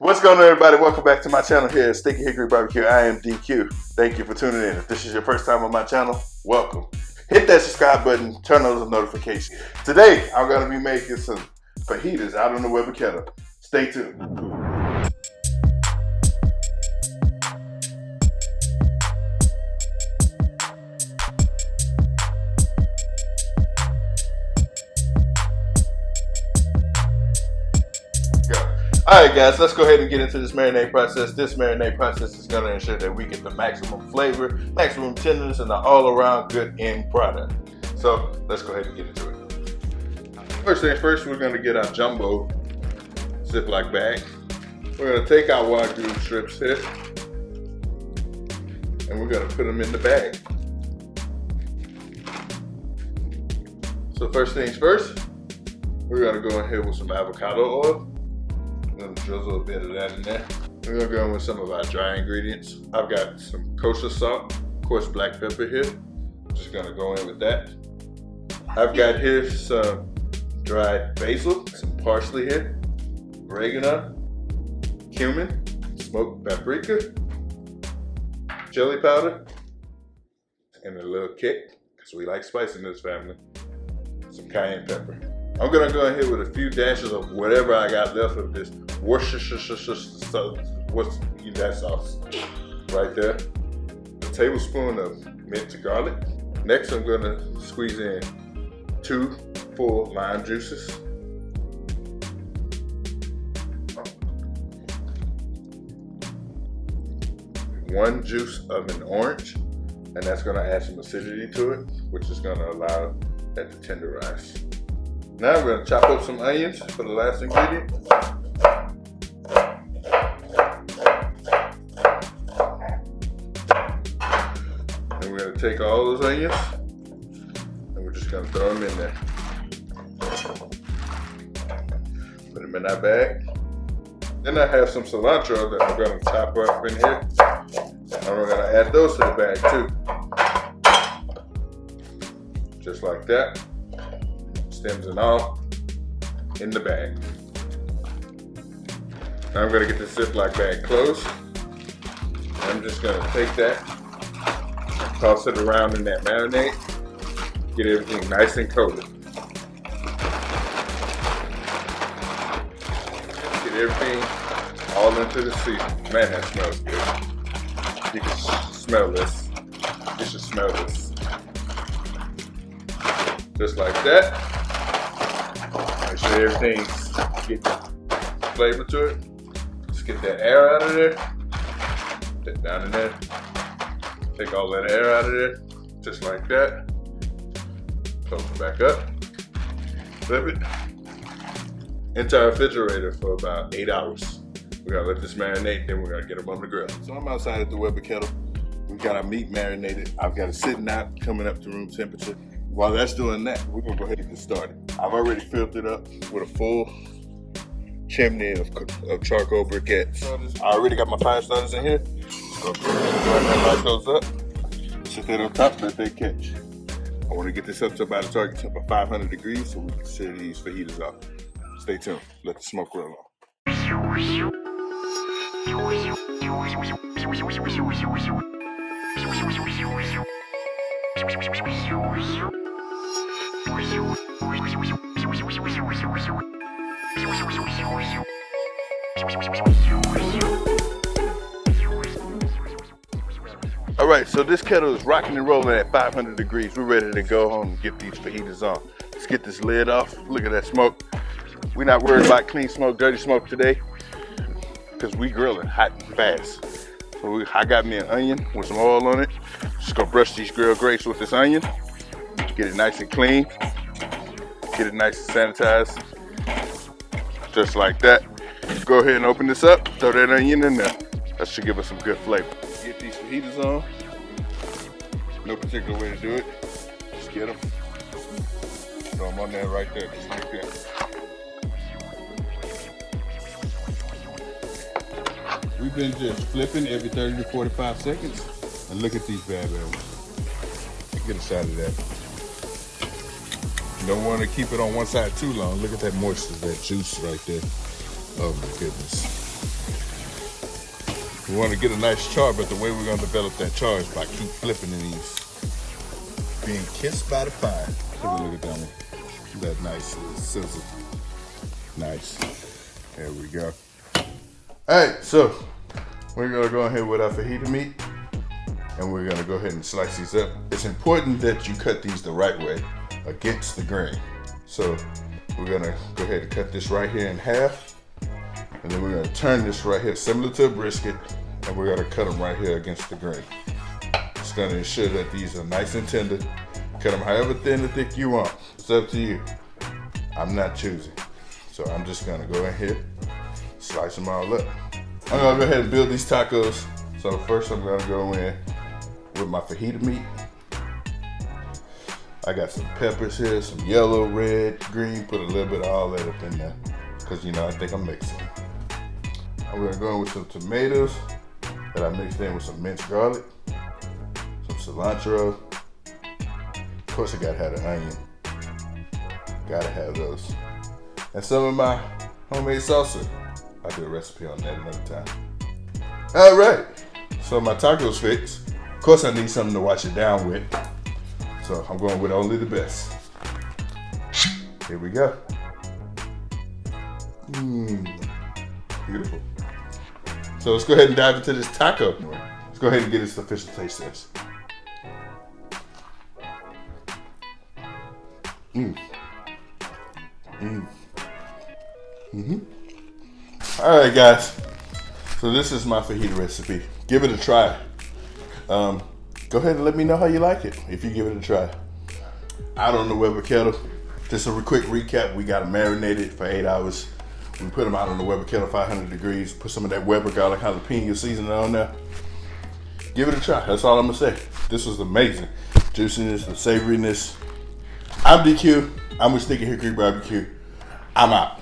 What's going on, everybody? Welcome back to my channel here at Sticky Hickory BBQ. I am DQ. Thank you for tuning in. If this is your first time on my channel, welcome. Hit that subscribe button, turn on those notifications. Today, I'm going to be making some fajitas out on the Weber kettle. Stay tuned. Alright guys, let's go ahead and get into this marinade process. This marinade process is going to ensure that we get the maximum flavor, maximum tenderness, and the all-around good end product. So, let's go ahead and get into it. First things first, we're going to get our jumbo Ziploc bag. We're going to take our Wagyu strips here, and we're going to put them in the bag. So first things first, we're going to go in here with some avocado oil. I'm going to drizzle a bit of that in there. We're going to go in with some of our dry ingredients. I've got some kosher salt, of course black pepper here. I'm just going to go in with that. I've got here some dried basil, some parsley here, oregano, cumin, smoked paprika, chili powder, and a little kick, because we like spice in this family, some cayenne pepper. I'm gonna go in here with a few dashes of whatever I got left of this Worcestershire sauce right there. A tablespoon of minced garlic. Next, I'm gonna squeeze in 2 full lime juices. One juice of an orange, and that's gonna add some acidity to it, which is gonna allow that to tenderize. Now we're going to chop up some onions for the last ingredient. And we're going to take all those onions and we're just going to throw them in there. Put them in our bag. Then I have some cilantro that I'm going to chop up in here. And we're going to add those to the bag too. Just like that. Stems and all in the bag. Now I'm going to get the Ziploc bag closed. I'm just going to take that, toss it around in that marinade, get everything nice and coated. Get everything all into the season. Man, that smells good. You can smell this. You should smell this. Just like that. Make sure everything's getting flavor to it. Just get that air out of there. Put that down in there. Take all that air out of there. Just like that. Close it back up. Flip it. Into our refrigerator for about 8 hours. We're gonna let this marinate, then we're gonna get them on the grill. So I'm outside at the Weber kettle. We got our meat marinated. I've got it sitting out, coming up to room temperature. While that's doing that, we're gonna go ahead and get started. I've already filled it up with a full chimney of charcoal briquettes. I already got my fire starters in here. Just go ahead and light those up. Set that on top, let that catch. I wanna get this up to about a target temp of 500 degrees so we can set these fajitas off. Stay tuned, let the smoke roll on. All right, so this kettle is rocking and rolling at 500 degrees. We're ready to go home and get these fajitas on. Let's get this lid off. Look at that smoke. We're not worried about clean smoke, dirty smoke today, because we grilling hot and fast. So I got me an onion with some oil on it. Just gonna brush these grill grates with this onion. Get it nice and clean. Get it nice and sanitized. Just like that. Go ahead and open this up. Throw that onion in there. That should give us some good flavor. Get these fajitas on. No particular way to do it. Just get them. Throw them on there right there, just like that. We've been just flipping every 30 to 45 seconds. And look at these bad boys. Get a shot of that. Don't want to keep it on one side too long. Look at that moisture, that juice right there. Oh my goodness. We want to get a nice char, but the way we're going to develop that char is by keep flipping these. Being kissed by the fire. Take a look at that one. That nice little sizzle. Nice. There we go. Alright, so we're going to go ahead with our fajita meat. And we're going to go ahead and slice these up. It's important that you cut these the right way against the grain. So we're going to go ahead and cut this right here in half. And then we're going to turn this right here, similar to a brisket. And we're going to cut them right here against the grain. It's going to ensure that these are nice and tender. Cut them however thin or thick you want. It's up to you. I'm not choosing. So I'm just going to go in here, slice them all up. I'm going to go ahead and build these tacos. So first I'm going to go in with my fajita meat. I got some peppers here, some yellow, red, green, put a little bit of all that up in there because I think I'm mixing. I'm gonna go in with some tomatoes that I mixed in with some minced garlic, some cilantro. Of course I gotta have the onion. Gotta have those. And some of my homemade salsa. I'll do a recipe on that another time. All right, so my tacos fixed. Of course, I need something to wash it down with. So I'm going with only the best. Here we go. Beautiful. So let's go ahead and dive into this taco. Let's go ahead and get its official taste test. All right, guys. So this is my fajita recipe. Give it a try. Go ahead and let me know how you like it if you give it a try. Out on the Weber kettle. Just a quick recap. We got them marinated for 8 hours. We put them out on the Weber kettle, 500 degrees. Put some of that Weber garlic jalapeno seasoning on there. Give it a try. That's all I'm gonna say. This was amazing. Juiciness, the savoriness. I'm DQ. I'm with Sticky Hickory BBQ. I'm out.